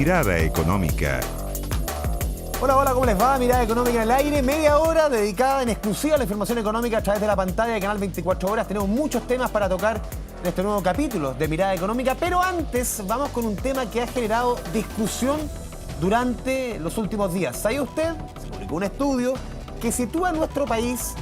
Mirada Económica. Hola, hola, ¿cómo les va? Mirada Económica en el aire, media hora dedicada en exclusiva a la información económica a través de la pantalla de Canal 24 Horas. Tenemos muchos temas para tocar en este nuevo capítulo de Mirada Económica, pero antes vamos con un tema que ha generado discusión durante los últimos días. ¿Sabe usted? Se publicó un estudio que sitúa a nuestro país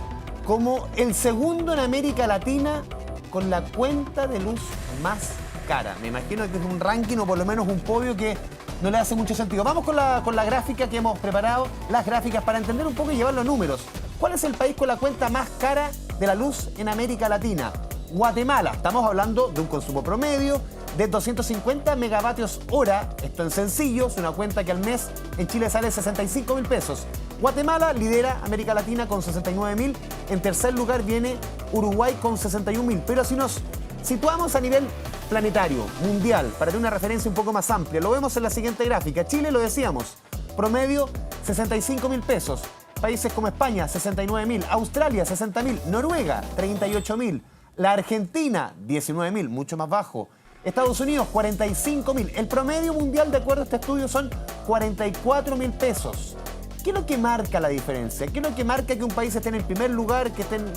como el segundo en América Latina con la cuenta de luz más cara. Me imagino que es un ranking o por lo menos un podio que no le hace mucho sentido. Vamos con la gráfica que hemos preparado, las gráficas para entender un poco y llevar los números. ¿Cuál es el país con la cuenta más cara de la luz en América Latina? Guatemala. Estamos hablando de un consumo promedio de 250 megavatios hora. Esto en sencillo, es una cuenta que al mes en Chile sale 65.000 pesos. Guatemala lidera América Latina con 69.000. En tercer lugar viene Uruguay con 61.000. Pero si nos situamos a nivel planetario, mundial, para tener una referencia un poco más amplia, lo vemos en la siguiente gráfica. Chile, lo decíamos, promedio 65.000 pesos. Países como España, 69.000. Australia, 60.000. Noruega, 38.000. La Argentina, 19.000, mucho más bajo. Estados Unidos, 45.000. El promedio mundial, de acuerdo a este estudio, son 44.000 pesos. ¿Qué es lo que marca la diferencia? ¿Qué es lo que marca que un país esté en el primer lugar, que esté en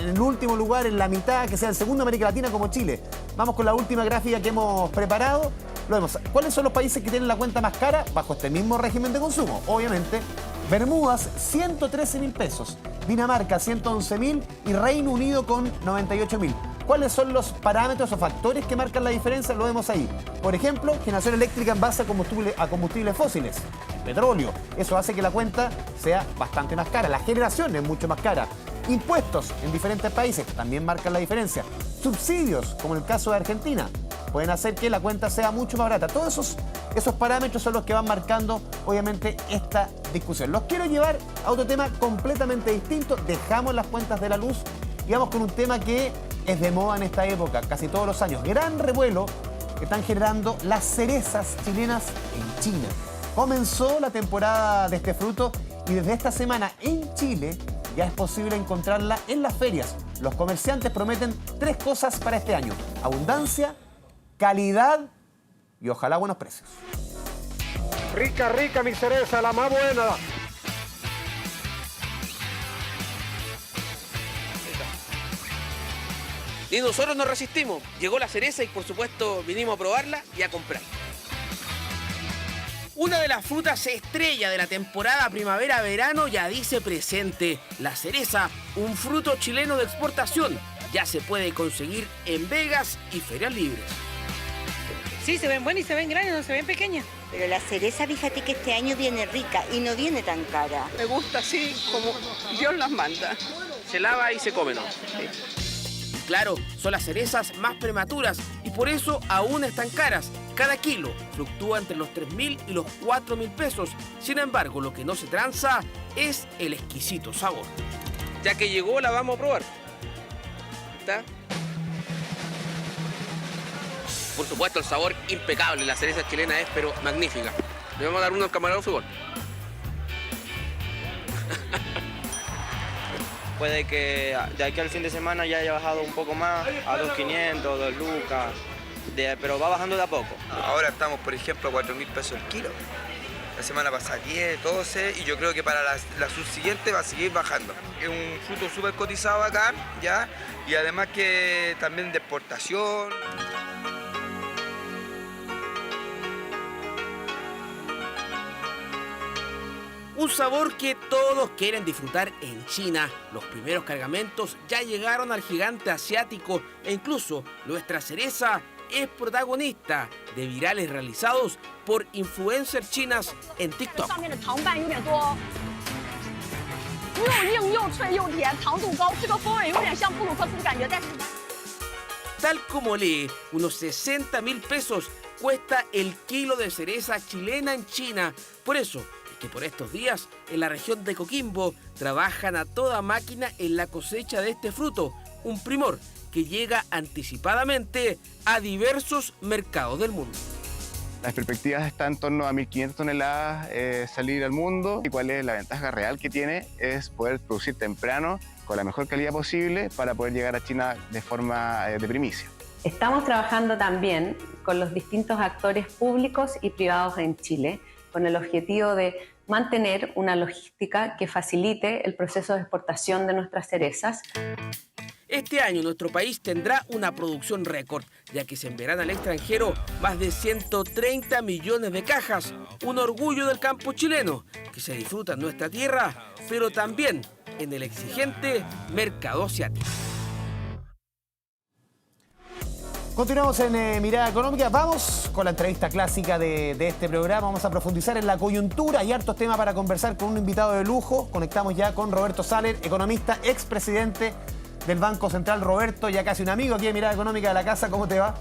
el último lugar, en la mitad, que sea el segundo en América Latina como Chile? Vamos con la última gráfica que hemos preparado. Lo vemos. ¿Cuáles son los países que tienen la cuenta más cara bajo este mismo régimen de consumo? Obviamente, Bermudas, 113.000 pesos. Dinamarca, 111.000 y Reino Unido con 98.000. ¿Cuáles son los parámetros o factores que marcan la diferencia? Lo vemos ahí. Por ejemplo, generación eléctrica en base a combustibles fósiles, petróleo. Eso hace que la cuenta sea bastante más cara. La generación es mucho más cara. Impuestos en diferentes países también marcan la diferencia. Subsidios, como en el caso de Argentina, pueden hacer que la cuenta sea mucho más barata. Todos esos parámetros son los que van marcando, obviamente, esta discusión. Los quiero llevar a otro tema completamente distinto. Dejamos las cuentas de la luz y vamos con un tema que es de moda en esta época, casi todos los años. Gran revuelo que están generando las cerezas chilenas en China. Comenzó la temporada de este fruto y desde esta semana en Chile ya es posible encontrarla en las ferias. Los comerciantes prometen 3 cosas para este año: abundancia, calidad y ojalá buenos precios. Rica, rica mi cereza, la más buena. Y nosotros nos resistimos. Llegó la cereza y por supuesto vinimos a probarla y a comprar. Una de las frutas estrella de la temporada primavera-verano ya dice presente. La cereza, un fruto chileno de exportación, ya se puede conseguir en vegas y ferias libres. Sí, se ven buenas y se ven grandes, no se ven pequeñas. Pero la cereza, fíjate que este año viene rica y no viene tan cara. Me gusta así como Dios las manda. Se lava y se come, ¿no? Sí. Claro, son las cerezas más prematuras y por eso aún están caras. Cada kilo fluctúa entre los 3.000 y los 4.000 pesos. Sin embargo, lo que no se tranza es el exquisito sabor. Ya que llegó, la vamos a probar. ¿Está? Por supuesto, el sabor impecable. La cereza chilena es, pero magnífica. Le vamos a dar uno al camarógrafo igual. Puede que de aquí al fin de semana ya haya bajado un poco más, a 2.500, 2 lucas, pero va bajando de a poco. Ahora estamos, por ejemplo, a 4.000 pesos el kilo. La semana pasada 10, 12 y yo creo que para la subsiguiente va a seguir bajando. Es un fruto súper cotizado acá, ¿ya? Y además que también de exportación. Un sabor que todos quieren disfrutar en China. Los primeros cargamentos ya llegaron al gigante asiático e incluso nuestra cereza es protagonista de virales realizados por influencers chinas en TikTok. Tal como lee, unos 60.000 pesos cuesta el kilo de cereza chilena en China. Por eso que por estos días en la región de Coquimbo trabajan a toda máquina en la cosecha de este fruto, un primor que llega anticipadamente a diversos mercados del mundo. Las perspectivas están en torno a 1.500 toneladas salir al mundo. ¿Y cuál es la ventaja real que tiene? Es poder producir temprano con la mejor calidad posible para poder llegar a China de forma de primicia. Estamos trabajando también con los distintos actores públicos y privados en Chile con el objetivo de mantener una logística que facilite el proceso de exportación de nuestras cerezas. Este año nuestro país tendrá una producción récord, ya que se enviarán al extranjero más de 130 millones de cajas, un orgullo del campo chileno, que se disfruta en nuestra tierra, pero también en el exigente mercado asiático. Continuamos en Mirada Económica. Vamos con la entrevista clásica de este programa. Vamos a profundizar en la coyuntura. Hay hartos temas para conversar con un invitado de lujo. Conectamos ya con Roberto Saller, economista, expresidente del Banco Central. Roberto, ya casi un amigo aquí de Mirada Económica de la casa. ¿Cómo te va?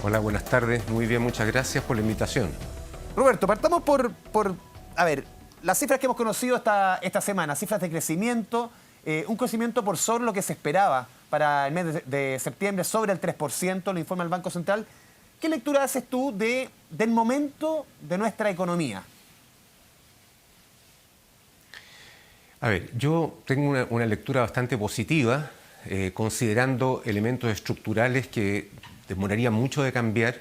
Hola, buenas tardes. Muy bien, muchas gracias por la invitación. Roberto, partamos por a ver, las cifras que hemos conocido esta semana, cifras de crecimiento, un crecimiento por sobre lo que se esperaba para el mes de septiembre, sobre el 3%, lo informa el Banco Central. ¿Qué lectura haces tú del momento de nuestra economía? A ver, yo tengo una lectura bastante positiva, considerando elementos estructurales que demorarían mucho de cambiar,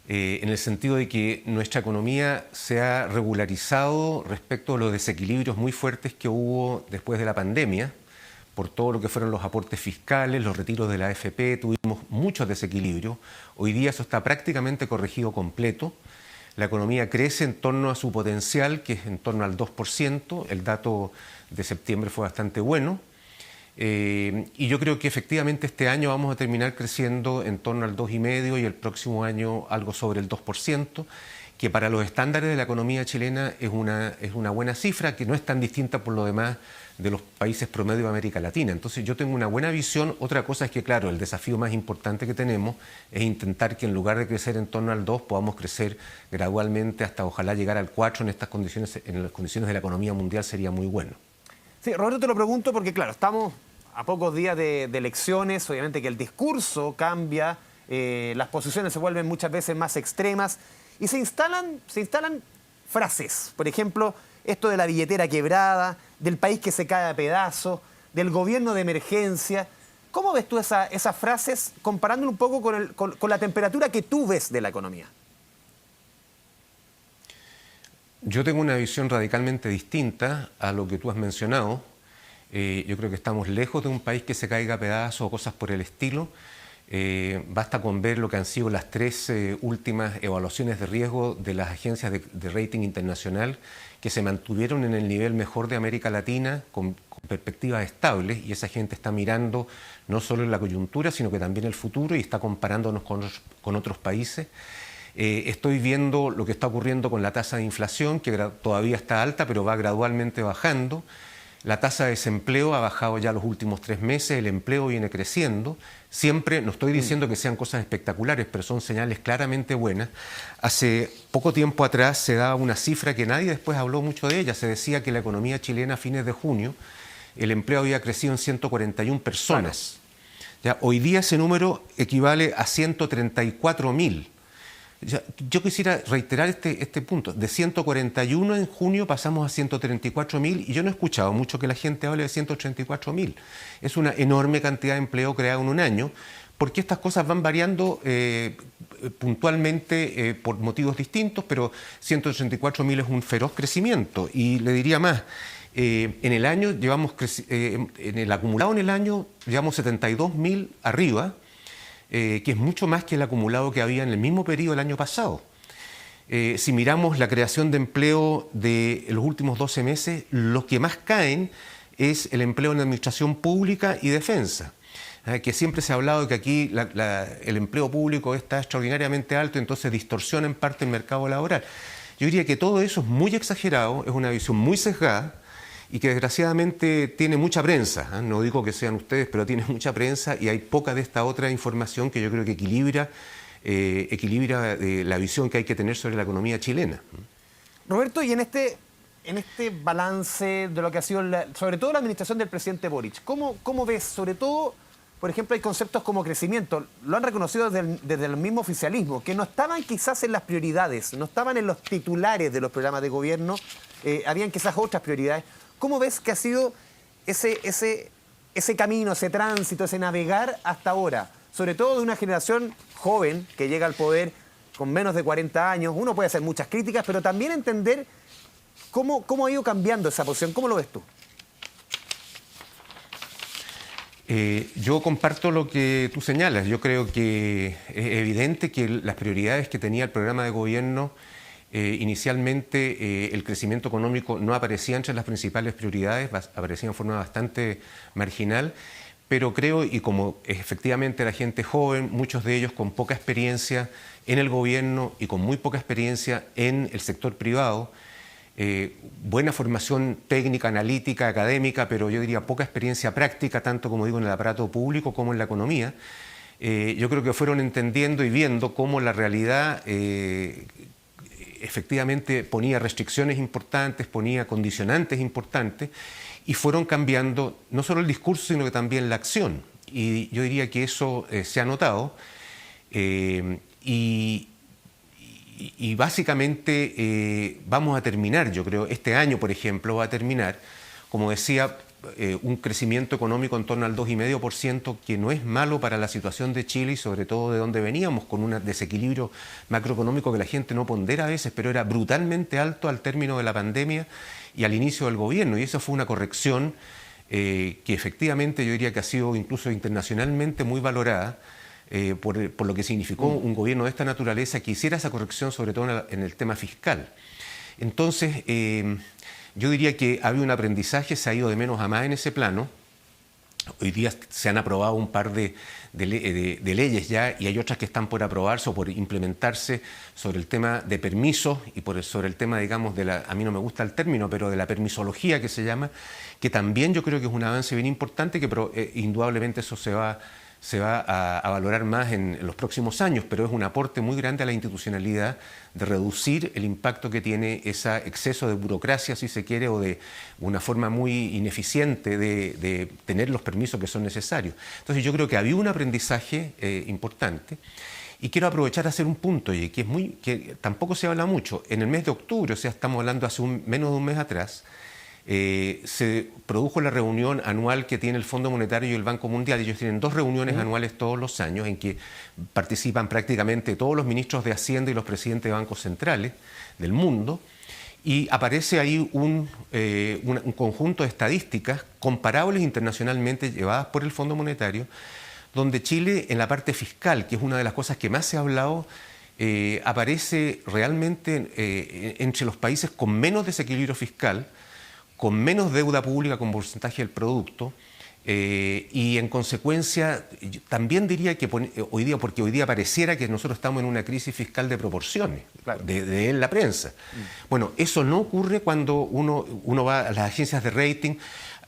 en el sentido de que nuestra economía se ha regularizado respecto a los desequilibrios muy fuertes que hubo después de la pandemia, por todo lo que fueron los aportes fiscales, los retiros de la AFP, tuvimos muchos desequilibrios. Hoy día eso está prácticamente corregido completo. La economía crece en torno a su potencial, que es en torno al 2%. El dato de septiembre fue bastante bueno. Y yo creo que efectivamente este año vamos a terminar creciendo en torno al 2,5% y el próximo año algo sobre el 2%, que para los estándares de la economía chilena es una buena cifra, que no es tan distinta por lo demás de los países promedio de América Latina. Entonces yo tengo una buena visión. Otra cosa es que, claro, el desafío más importante que tenemos es intentar que en lugar de crecer en torno al 2, podamos crecer gradualmente hasta ojalá llegar al 4 en estas condiciones, en las condiciones de la economía mundial sería muy bueno. Sí, Roberto, te lo pregunto porque, claro, estamos a pocos días de elecciones, obviamente que el discurso cambia, las posiciones se vuelven muchas veces más extremas y se instalan frases, por ejemplo, esto de la billetera quebrada, del país que se cae a pedazos, del gobierno de emergencia. ¿Cómo ves tú esas frases comparándolo un poco con la temperatura que tú ves de la economía? Yo tengo una visión radicalmente distinta a lo que tú has mencionado. Yo creo que estamos lejos de un país que se caiga a pedazos o cosas por el estilo. Basta con ver lo que han sido las 3 últimas evaluaciones de riesgo de las agencias de rating internacional, que se mantuvieron en el nivel mejor de América Latina con perspectivas estables, y esa gente está mirando no solo la coyuntura, sino que también el futuro y está comparándonos con otros países. Estoy viendo lo que está ocurriendo con la tasa de inflación, que todavía está alta, pero va gradualmente bajando. La tasa de desempleo ha bajado ya los últimos 3 meses, el empleo viene creciendo. Siempre, no estoy diciendo que sean cosas espectaculares, pero son señales claramente buenas. Hace poco tiempo atrás se daba una cifra que nadie después habló mucho de ella. Se decía que la economía chilena a fines de junio, el empleo había crecido en 141 personas. Ya, hoy día ese número equivale a 134.000. Yo quisiera reiterar este punto. De 141 en junio pasamos a 134.000 y yo no he escuchado mucho que la gente hable de 134.000. Es una enorme cantidad de empleo creado en un año, porque estas cosas van variando puntualmente por motivos distintos, pero 134.000 es un feroz crecimiento. Y le diría más, en el año en el acumulado en el año llevamos 72.000 arriba, que es mucho más que el acumulado que había en el mismo periodo del año pasado. Si miramos la creación de empleo de los últimos 12 meses, los que más caen es el empleo en administración pública y defensa. Que siempre se ha hablado de que aquí el empleo público está extraordinariamente alto, entonces distorsiona en parte el mercado laboral. Yo diría que todo eso es muy exagerado, es una visión muy sesgada, y que desgraciadamente tiene mucha prensa. No digo que sean ustedes, pero tiene mucha prensa y hay poca de esta otra información que yo creo que equilibra la visión que hay que tener sobre la economía chilena. Roberto, y en este balance de lo que ha sido, sobre todo la administración del presidente Boric, ¿cómo ves, sobre todo, por ejemplo, hay conceptos como crecimiento, lo han reconocido desde el mismo oficialismo, que no estaban quizás en las prioridades, no estaban en los titulares de los programas de gobierno, habían quizás otras prioridades. ¿Cómo ves que ha sido ese ese camino, ese tránsito, ese navegar hasta ahora, sobre todo de una generación joven que llega al poder con menos de 40 años? Uno puede hacer muchas críticas, pero también entender cómo ha ido cambiando esa posición. ¿Cómo lo ves tú? Yo comparto lo que tú señalas. Yo creo que es evidente que las prioridades que tenía el programa de gobierno, inicialmente el crecimiento económico no aparecía entre las principales prioridades, aparecía en forma bastante marginal, pero creo, y como efectivamente la gente joven, muchos de ellos con poca experiencia en el gobierno y con muy poca experiencia en el sector privado, buena formación técnica, analítica, académica, pero yo diría poca experiencia práctica, tanto como digo en el aparato público como en la economía, yo creo que fueron entendiendo y viendo cómo la realidad efectivamente ponía restricciones importantes, ponía condicionantes importantes, y fueron cambiando no solo el discurso, sino que también la acción. Y yo diría que eso se ha notado. Y básicamente vamos a terminar, yo creo, este año, por ejemplo, va a terminar, como decía, un crecimiento económico en torno al 2,5%, que no es malo para la situación de Chile y sobre todo de donde veníamos, con un desequilibrio macroeconómico que la gente no pondera a veces, pero era brutalmente alto al término de la pandemia y al inicio del gobierno. Y eso fue una corrección que efectivamente yo diría que ha sido incluso internacionalmente muy valorada, por lo que significó un gobierno de esta naturaleza que hiciera esa corrección, sobre todo en el tema fiscal. Entonces, yo diría que ha habido un aprendizaje, se ha ido de menos a más en ese plano. Hoy día se han aprobado un par de leyes ya, y hay otras que están por aprobarse o por implementarse sobre el tema de permisos y sobre el tema, digamos, a mí no me gusta el término, pero de la permisología que se llama, que también yo creo que es un avance bien importante, que indudablemente eso se va a valorar más en los próximos años, pero es un aporte muy grande a la institucionalidad de reducir el impacto que tiene ese exceso de burocracia, si se quiere, o de una forma muy ineficiente de tener los permisos que son necesarios. Entonces yo creo que había un aprendizaje importante, y quiero aprovechar a hacer un punto, y que tampoco se habla mucho. En el mes de octubre, o sea, estamos hablando hace menos de un mes atrás, se produjo la reunión anual que tiene el Fondo Monetario y el Banco Mundial. Ellos tienen 2 reuniones anuales todos los años en que participan prácticamente todos los ministros de Hacienda y los presidentes de bancos centrales del mundo, y aparece ahí un conjunto de estadísticas comparables internacionalmente llevadas por el Fondo Monetario, donde Chile, en la parte fiscal, que es una de las cosas que más se ha hablado, aparece realmente entre los países con menos desequilibrio fiscal, con menos deuda pública como porcentaje del producto, y en consecuencia también diría que porque hoy día pareciera que nosotros estamos en una crisis fiscal de proporciones, claro, de la prensa. Bueno, eso no ocurre cuando uno va a las agencias de rating.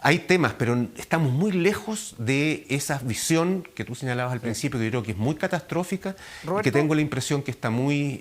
Hay temas, pero estamos muy lejos de esa visión que tú señalabas al principio, que yo creo que es muy catastrófica, y que tengo la impresión que está muy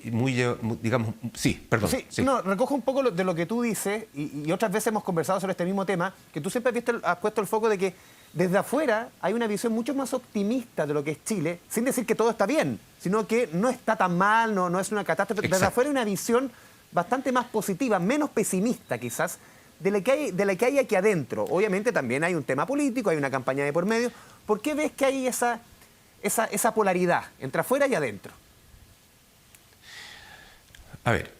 digamos, sí, perdón. Sí, sí. No, recojo un poco de lo que tú dices, y otras veces hemos conversado sobre este mismo tema, que tú siempre has puesto el foco de que desde afuera hay una visión mucho más optimista de lo que es Chile, sin decir que todo está bien, sino que no está tan mal, no es una catástrofe. Exacto. Desde afuera hay una visión bastante más positiva, menos pesimista quizás, de la que hay aquí adentro. Obviamente también hay un tema político, hay una campaña de por medio. ¿Por qué ves que hay esa polaridad entre afuera y adentro? A ver,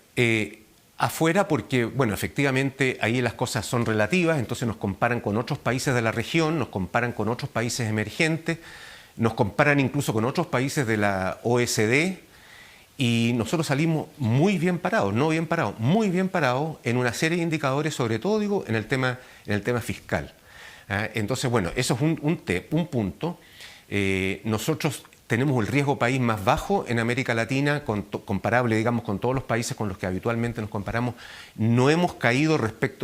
afuera porque, bueno, efectivamente ahí las cosas son relativas, entonces nos comparan con otros países de la región, nos comparan con otros países emergentes, nos comparan incluso con otros países de la OECD, y nosotros salimos muy bien parados, no bien parados, muy bien parados en una serie de indicadores, sobre todo, digo, en el tema fiscal. Entonces, bueno, eso es un punto. Nosotros tenemos el riesgo país más bajo en América Latina, comparable, digamos, con todos los países con los que habitualmente nos comparamos. No hemos caído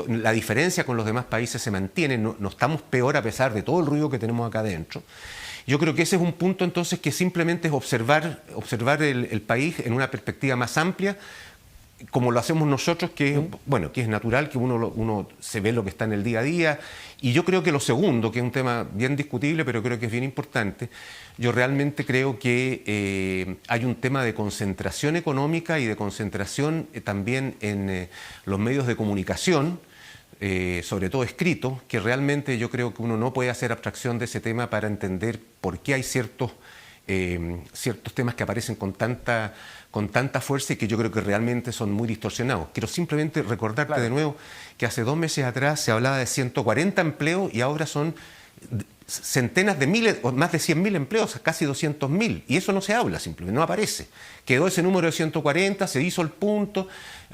la diferencia con los demás países se mantiene, no estamos peor a pesar de todo el ruido que tenemos acá adentro. Yo creo que ese es un punto entonces que simplemente es observar el país en una perspectiva más amplia, como lo hacemos nosotros, que es natural que uno se ve lo que está en el día a día. Y yo creo que lo segundo, que es un tema bien discutible, pero creo que es bien importante, yo realmente creo que hay un tema de concentración económica y de concentración también en los medios de comunicación, sobre todo escritos, que realmente yo creo que uno no puede hacer abstracción de ese tema para entender por qué hay ciertos temas que aparecen con tanta fuerza y que yo creo que realmente son muy distorsionados. Quiero simplemente recordarte de nuevo que hace 2 meses atrás se hablaba de 140 empleos y ahora son centenas de miles, o más de 100.000 empleos, casi 200.000, y eso no se habla, simplemente no aparece. Quedó ese número de 140, se hizo el punto,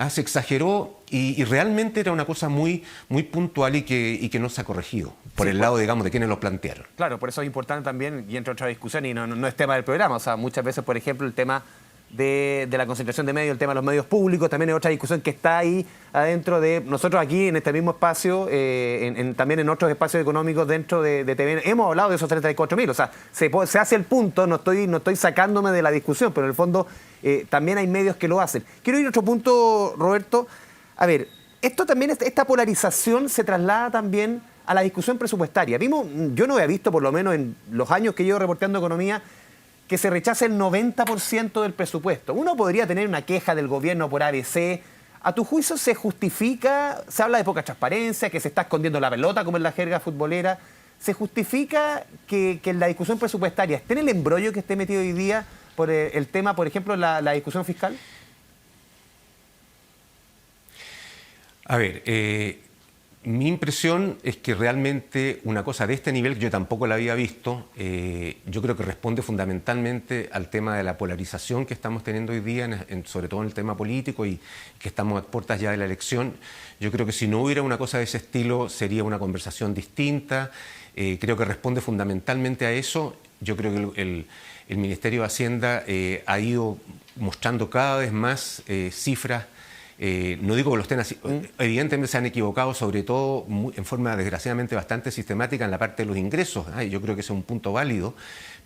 se exageró y realmente era una cosa muy, muy puntual y que no se ha corregido por el lado, digamos, de quienes lo plantearon. Claro, por eso es importante también, y entre otras discusiones, y no es tema del programa, o sea, muchas veces, por ejemplo, el tema de la concentración de medios, el tema de los medios públicos, también es otra discusión que está ahí adentro de nosotros aquí en este mismo espacio, también en otros espacios económicos dentro de TVN. Hemos hablado de esos 34.000, o sea, se hace el punto, no estoy sacándome de la discusión, pero en el fondo también hay medios que lo hacen. Quiero ir a otro punto, Roberto. A ver, esto también, esta polarización se traslada también a la discusión presupuestaria. Yo no había visto, por lo menos en los años que llevo reporteando economía, que se rechace el 90% del presupuesto. Uno podría tener una queja del gobierno por ABC. ¿A tu juicio se justifica, se habla de poca transparencia, que se está escondiendo la pelota, como en la jerga futbolera? ¿Se justifica que en la discusión presupuestaria esté en el embrollo que esté metido hoy día por el tema, por ejemplo, la discusión fiscal? A ver, mi impresión es que realmente una cosa de este nivel, que yo tampoco la había visto, yo creo que responde fundamentalmente al tema de la polarización que estamos teniendo hoy día, sobre todo en el tema político, y que estamos a puertas ya de la elección. Yo creo que si no hubiera una cosa de ese estilo sería una conversación distinta. Creo que responde fundamentalmente a eso. Yo creo que el Ministerio de Hacienda ha ido mostrando cada vez más cifras. No digo que lo estén así, evidentemente se han equivocado, sobre todo en forma desgraciadamente bastante sistemática en la parte de los ingresos. Yo creo que ese es un punto válido,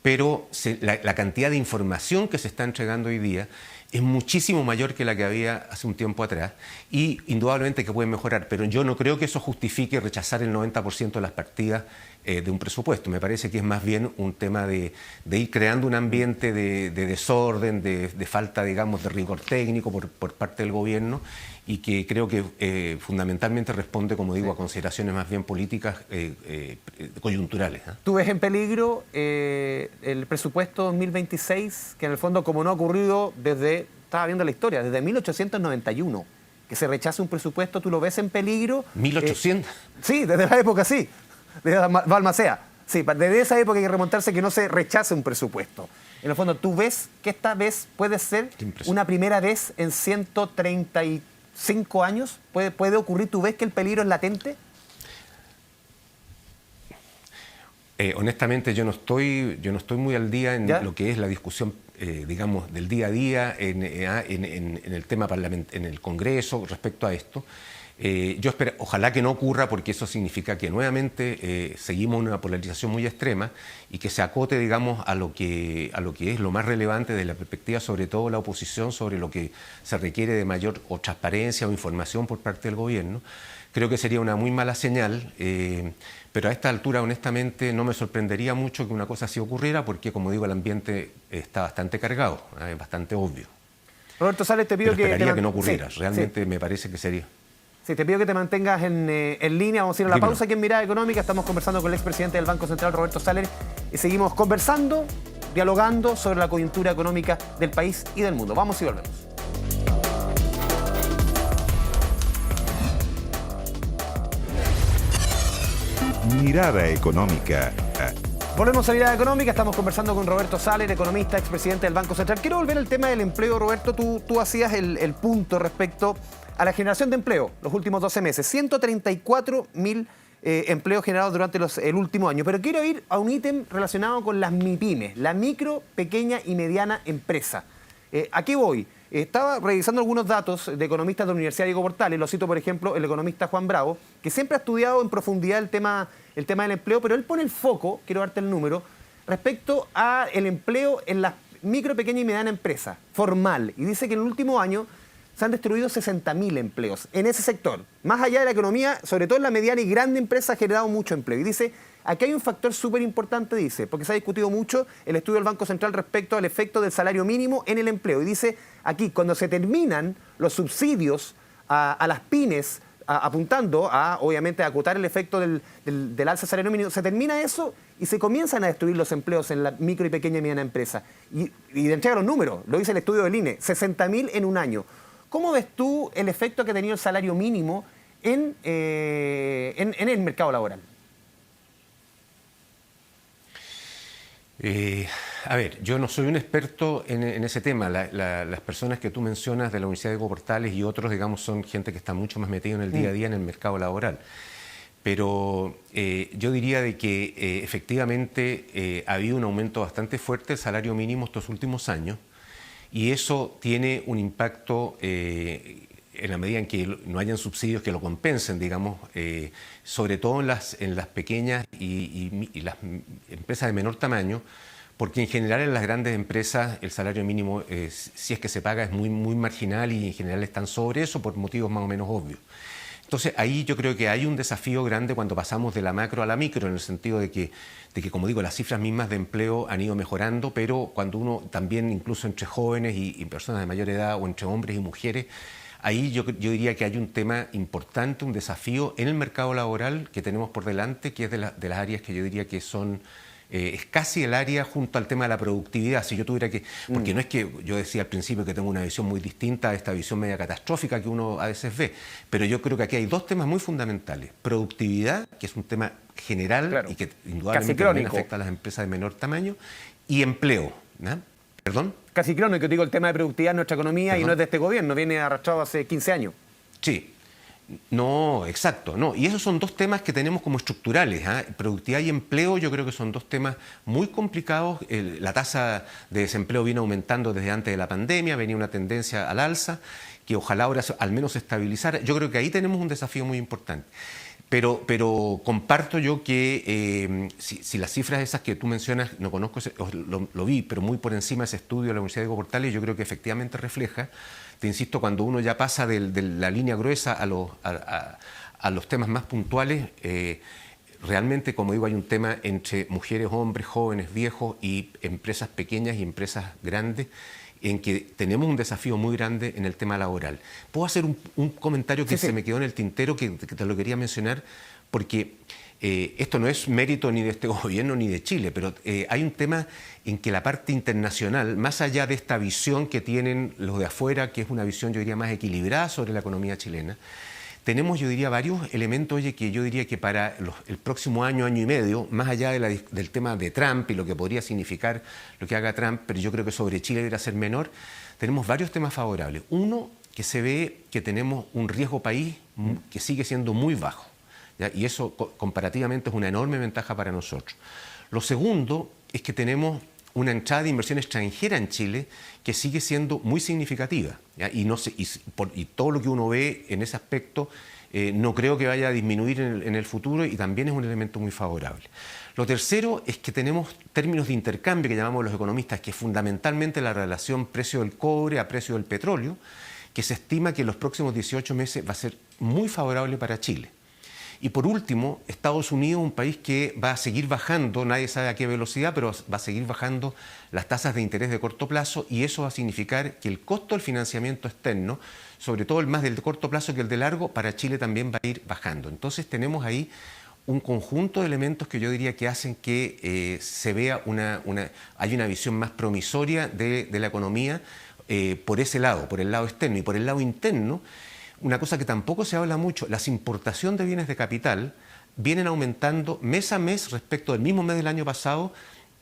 pero la cantidad de información que se está entregando hoy día es muchísimo mayor que la que había hace un tiempo atrás y indudablemente que puede mejorar, pero yo no creo que eso justifique rechazar el 90% de las partidas de un presupuesto. Me parece que es más bien un tema de ir creando un ambiente de desorden, de falta, digamos, de rigor técnico por parte del gobierno y que creo que fundamentalmente responde, como digo, a consideraciones más bien políticas coyunturales. ¿Tú ves en peligro el presupuesto 2026, que en el fondo, como no ha ocurrido estaba viendo la historia, desde 1891, que se rechace un presupuesto, tú lo ves en peligro? ¿1800? Sí, desde la época sí, desde Balmaceda. Sí, desde esa época hay que remontarse que no se rechace un presupuesto. En el fondo, ¿tú ves que esta vez puede ser una primera vez en 135 años? ¿Puede ocurrir? ¿Tú ves que el peligro es latente? Honestamente, yo no estoy muy al día en lo que es la discusión, digamos, del día a día en el tema en el Congreso respecto a esto. Yo espero, ojalá que no ocurra, porque eso significa que nuevamente seguimos una polarización muy extrema y que se acote, digamos, a lo que es lo más relevante de la perspectiva, sobre todo la oposición, sobre lo que se requiere de mayor transparencia o información por parte del gobierno. Creo que sería una muy mala señal, pero a esta altura, honestamente, no me sorprendería mucho que una cosa así ocurriera, porque, como digo, el ambiente está bastante cargado, es bastante obvio. Roberto Sales, te pido esperaría que no ocurriera, realmente me parece que sería. Sí, te pido que te mantengas en línea. Vamos a ir a la pausa aquí en Mirada Económica. Estamos conversando con el expresidente del Banco Central, Roberto Sales, y seguimos conversando, dialogando sobre la coyuntura económica del país y del mundo. Vamos y volvemos. Mirada Económica. Volvemos a Mirada Económica, estamos conversando con Roberto Sales, economista, expresidente del Banco Central. Quiero volver al tema del empleo, Roberto. Tú hacías el punto respecto a la generación de empleo los últimos 12 meses. 134.000 empleos generados durante el último año. Pero quiero ir a un ítem relacionado con las MIPYMES, la micro, pequeña y mediana empresa. ¿A qué voy? Estaba revisando algunos datos de economistas de la Universidad Diego Portales. Lo cito, por ejemplo, el economista Juan Bravo, que siempre ha estudiado en profundidad el tema del empleo, pero él pone el foco, quiero darte el número, respecto al empleo en las micro, pequeña y mediana empresa, formal. Y dice que en el último año se han destruido 60.000 empleos en ese sector. Más allá de la economía, sobre todo en la mediana y grande empresa, ha generado mucho empleo. Y dice, aquí hay un factor súper importante, dice, porque se ha discutido mucho el estudio del Banco Central respecto al efecto del salario mínimo en el empleo. Y dice, aquí, cuando se terminan los subsidios a las pymes, apuntando a, obviamente, a acotar el efecto del alza del salario mínimo. Se termina eso y se comienzan a destruir los empleos en la micro y pequeña y mediana empresa. Y de entrega los números, lo dice el estudio del INE, 60.000 en un año. ¿Cómo ves tú el efecto que ha tenido el salario mínimo en el mercado laboral? A ver, yo no soy un experto en ese tema. Las personas que tú mencionas de la Universidad de Diego Portales y otros, digamos, son gente que está mucho más metida en el día a día en el mercado laboral. Pero yo diría de que efectivamente ha habido un aumento bastante fuerte del salario mínimo estos últimos años y eso tiene un impacto en la medida en que no hayan subsidios que lo compensen, digamos, sobre todo en las pequeñas y las empresas de menor tamaño, porque en general en las grandes empresas el salario mínimo, si es que se paga, es muy marginal y en general están sobre eso por motivos más o menos obvios. Entonces ahí yo creo que hay un desafío grande cuando pasamos de la macro a la micro, en el sentido de que como digo, las cifras mismas de empleo han ido mejorando, pero cuando uno también, incluso entre jóvenes y personas de mayor edad o entre hombres y mujeres, ahí yo diría que hay un tema importante, un desafío en el mercado laboral que tenemos por delante, que es de las áreas que yo diría que son... es casi el área junto al tema de la productividad. Si yo tuviera que... Porque no es que yo decía al principio que tengo una visión muy distinta a esta visión media catastrófica que uno a veces ve, pero yo creo que aquí hay dos temas muy fundamentales. Productividad, que es un tema general, claro, y que indudablemente también afecta a las empresas de menor tamaño, y empleo, ¿no? ¿Perdón? Casi crónico, digo, el tema de productividad en nuestra economía. ¿Perdón? Y no es de este gobierno, viene arrastrado hace 15 años. Sí. No, exacto, no. Y esos son dos temas que tenemos como estructurales, ¿eh? Productividad y empleo, yo creo que son dos temas muy complicados. La tasa de desempleo viene aumentando desde antes de la pandemia, venía una tendencia al alza, que ojalá ahora al menos se estabilizara. Yo creo que ahí tenemos un desafío muy importante. Pero comparto yo que si las cifras esas que tú mencionas, no conozco, lo vi, pero muy por encima de ese estudio de la Universidad de Diego Portales, yo creo que efectivamente refleja, te insisto, cuando uno ya pasa de la línea gruesa a los temas más puntuales, realmente, como digo, hay un tema entre mujeres, hombres, jóvenes, viejos y empresas pequeñas y empresas grandes, en que tenemos un desafío muy grande en el tema laboral. Puedo hacer un comentario que se me quedó en el tintero, que te lo quería mencionar, porque esto no es mérito ni de este gobierno ni de Chile, pero hay un tema en que la parte internacional, más allá de esta visión que tienen los de afuera, que es una visión, yo diría, más equilibrada sobre la economía chilena, tenemos, yo diría, varios elementos, oye, que yo diría que para el próximo año, año y medio, más allá del tema de Trump y lo que podría significar lo que haga Trump, pero yo creo que sobre Chile debería ser menor, tenemos varios temas favorables. Uno, que se ve que tenemos un riesgo país que sigue siendo muy bajo, ¿ya? Y eso comparativamente es una enorme ventaja para nosotros. Lo segundo es que tenemos una entrada de inversión extranjera en Chile que sigue siendo muy significativa, ¿ya? Y todo lo que uno ve en ese aspecto no creo que vaya a disminuir en el futuro y también es un elemento muy favorable. Lo tercero es que tenemos términos de intercambio que llamamos los economistas, que es fundamentalmente la relación precio del cobre a precio del petróleo, que se estima que en los próximos 18 meses va a ser muy favorable para Chile. Y por último, Estados Unidos, un país que va a seguir bajando, nadie sabe a qué velocidad, pero va a seguir bajando las tasas de interés de corto plazo y eso va a significar que el costo del financiamiento externo, sobre todo el más del de corto plazo que el de largo, para Chile también va a ir bajando. Entonces tenemos ahí un conjunto de elementos que yo diría que hacen que se vea hay una visión más promisoria de la economía por ese lado, por el lado externo. Y por el lado interno, una cosa que tampoco se habla mucho, las importaciones de bienes de capital vienen aumentando mes a mes respecto del mismo mes del año pasado,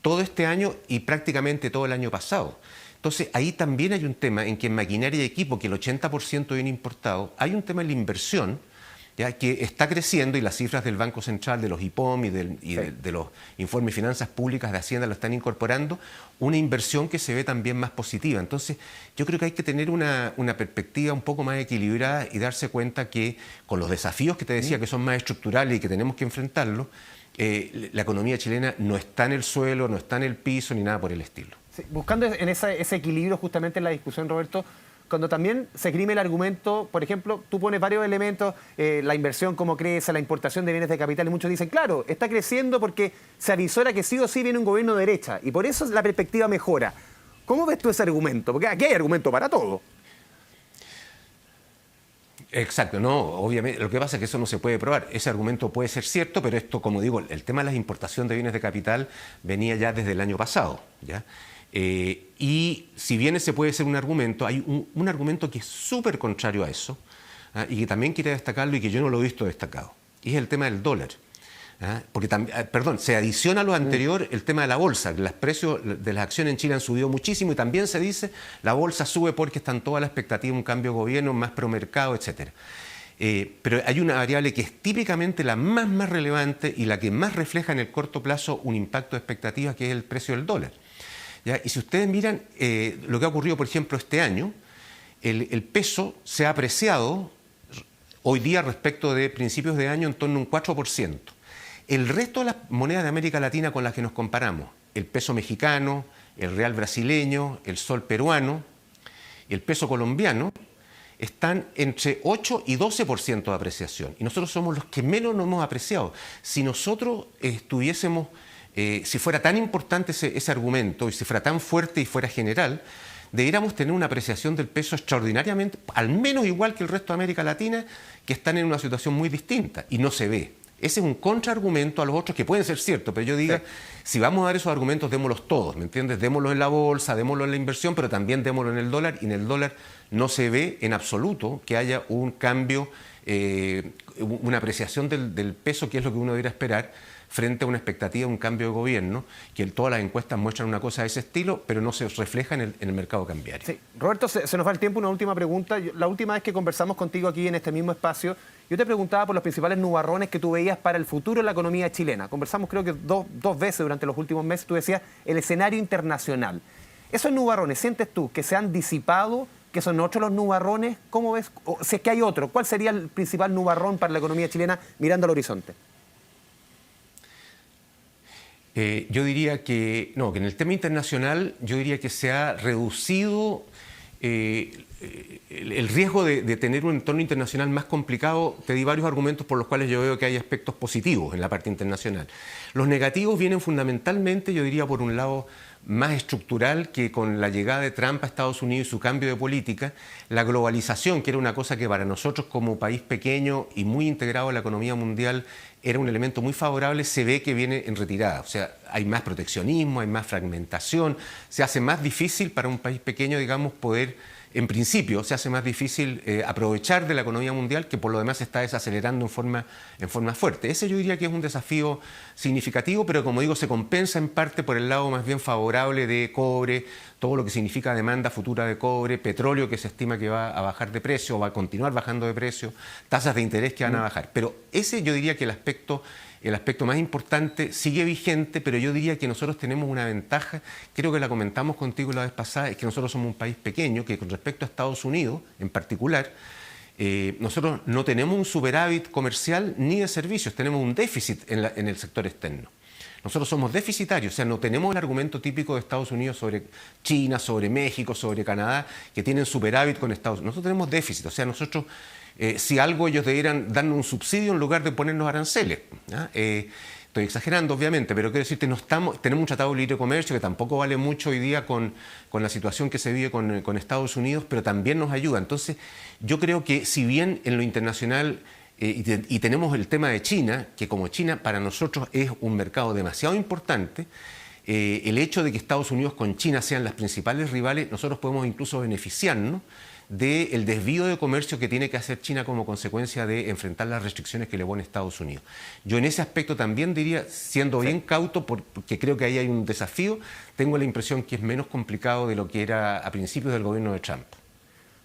todo este año y prácticamente todo el año pasado. Entonces, ahí también hay un tema en que en maquinaria y equipo, que el 80% viene importado, hay un tema en la inversión, ¿ya? Que está creciendo y las cifras del Banco Central, de los IPOM de los informes de finanzas públicas de Hacienda lo están incorporando, una inversión que se ve también más positiva. Entonces, yo creo que hay que tener una perspectiva un poco más equilibrada y darse cuenta que con los desafíos que te decía que son más estructurales y que tenemos que enfrentarlos, la economía chilena no está en el suelo, no está en el piso ni nada por el estilo. Sí, buscando en ese equilibrio justamente en la discusión, Roberto, cuando también se esgrime el argumento, por ejemplo, tú pones varios elementos, la inversión cómo crece, la importación de bienes de capital, y muchos dicen, claro, está creciendo porque se avisora que sí o sí viene un gobierno de derecha, y por eso la perspectiva mejora. ¿Cómo ves tú ese argumento? Porque aquí hay argumento para todo. Exacto, no, obviamente. Lo que pasa es que eso no se puede probar. Ese argumento puede ser cierto, pero esto, como digo, el tema de la importación de bienes de capital venía ya desde el año pasado, ¿ya? Y si bien ese puede ser un argumento, hay un argumento que es súper contrario a eso, y que también quiere destacarlo y que yo no lo he visto destacado, y es el tema del dólar. Porque se adiciona a lo anterior el tema de la bolsa, que los precios de las acciones en Chile han subido muchísimo y también se dice la bolsa sube porque están todas las expectativas de un cambio de gobierno, más promercado, etc. Pero hay una variable que es típicamente la más relevante y la que más refleja en el corto plazo un impacto de expectativas, que es el precio del dólar. ¿Ya? Y si ustedes miran lo que ha ocurrido, por ejemplo, este año, el peso se ha apreciado hoy día respecto de principios de año en torno a un 4%. El resto de las monedas de América Latina con las que nos comparamos, el peso mexicano, el real brasileño, el sol peruano, el peso colombiano, están entre 8 y 12% de apreciación. Y nosotros somos los que menos nos hemos apreciado. Si nosotros estuviésemos, si fuera tan importante ese argumento y si fuera tan fuerte y fuera general, deberíamos tener una apreciación del peso extraordinariamente, al menos igual que el resto de América Latina, que están en una situación muy distinta y no se ve. Ese es un contraargumento a los otros que pueden ser ciertos, pero yo diga, si vamos a dar esos argumentos, démoslos todos, ¿me entiendes? Démoslos en la bolsa, démoslos en la inversión, pero también démoslos en el dólar, y en el dólar no se ve en absoluto que haya un cambio, una apreciación del peso, que es lo que uno debería esperar, frente a una expectativa de un cambio de gobierno, que todas las encuestas muestran una cosa de ese estilo, pero no se refleja en el mercado cambiario. Sí. Roberto, se nos va el tiempo, una última pregunta. La última vez que conversamos contigo aquí en este mismo espacio, yo te preguntaba por los principales nubarrones que tú veías para el futuro de la economía chilena. Conversamos creo que dos veces durante los últimos meses, tú decías el escenario internacional. ¿Esos nubarrones sientes tú que se han disipado, que son otros los nubarrones? ¿Cómo ves? O si es que hay otro, ¿cuál sería el principal nubarrón para la economía chilena mirando al horizonte? Yo diría que en el tema internacional yo diría que se ha reducido el riesgo de tener un entorno internacional más complicado. Te di varios argumentos por los cuales yo veo que hay aspectos positivos en la parte internacional. Los negativos vienen fundamentalmente, yo diría, por un lado más estructural, que con la llegada de Trump a Estados Unidos y su cambio de política, la globalización, que era una cosa que para nosotros como país pequeño y muy integrado en la economía mundial era un elemento muy favorable, se ve que viene en retirada. O sea, hay más proteccionismo, hay más fragmentación, se hace más difícil para un país pequeño, digamos, poder, en principio, se hace más difícil aprovechar de la economía mundial, que por lo demás se está desacelerando en forma fuerte. Ese yo diría que es un desafío significativo, pero como digo, se compensa en parte por el lado más bien favorable de cobre, todo lo que significa demanda futura de cobre, petróleo que se estima que va a bajar de precio, o va a continuar bajando de precio, tasas de interés que van a bajar. Pero ese yo diría que el aspecto más importante sigue vigente, pero yo diría que nosotros tenemos una ventaja, creo que la comentamos contigo la vez pasada, es que nosotros somos un país pequeño, que con respecto a Estados Unidos en particular, nosotros no tenemos un superávit comercial ni de servicios, tenemos un déficit en el sector externo. Nosotros somos deficitarios, o sea, no tenemos el argumento típico de Estados Unidos sobre China, sobre México, sobre Canadá, que tienen superávit con Estados Unidos. Nosotros tenemos déficit, o sea, nosotros, si algo, ellos debieran darnos un subsidio en lugar de ponernos aranceles. Estoy exagerando, obviamente, pero quiero decirte, tenemos un tratado de libre comercio que tampoco vale mucho hoy día con la situación que se vive con Estados Unidos, pero también nos ayuda. Entonces, yo creo que si bien en lo internacional y tenemos el tema de China, que como China para nosotros es un mercado demasiado importante, el hecho de que Estados Unidos con China sean las principales rivales, nosotros podemos incluso beneficiarnos del desvío de comercio que tiene que hacer China como consecuencia de enfrentar las restricciones que le pone Estados Unidos. Yo en ese aspecto también diría, siendo bien cauto, porque creo que ahí hay un desafío, tengo la impresión que es menos complicado de lo que era a principios del gobierno de Trump.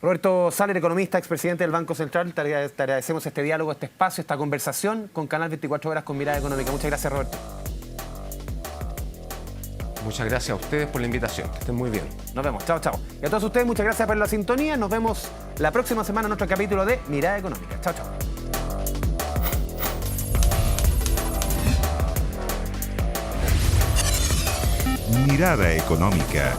Roberto Saller, economista, expresidente del Banco Central, te agradecemos este diálogo, este espacio, esta conversación con Canal 24 Horas con Mirada Económica. Muchas gracias, Roberto. Muchas gracias a ustedes por la invitación. Que estén muy bien. Nos vemos. Chao, chao. Y a todos ustedes, muchas gracias por la sintonía. Nos vemos la próxima semana en nuestro capítulo de Mirada Económica. Chao, chao. Mirada Económica.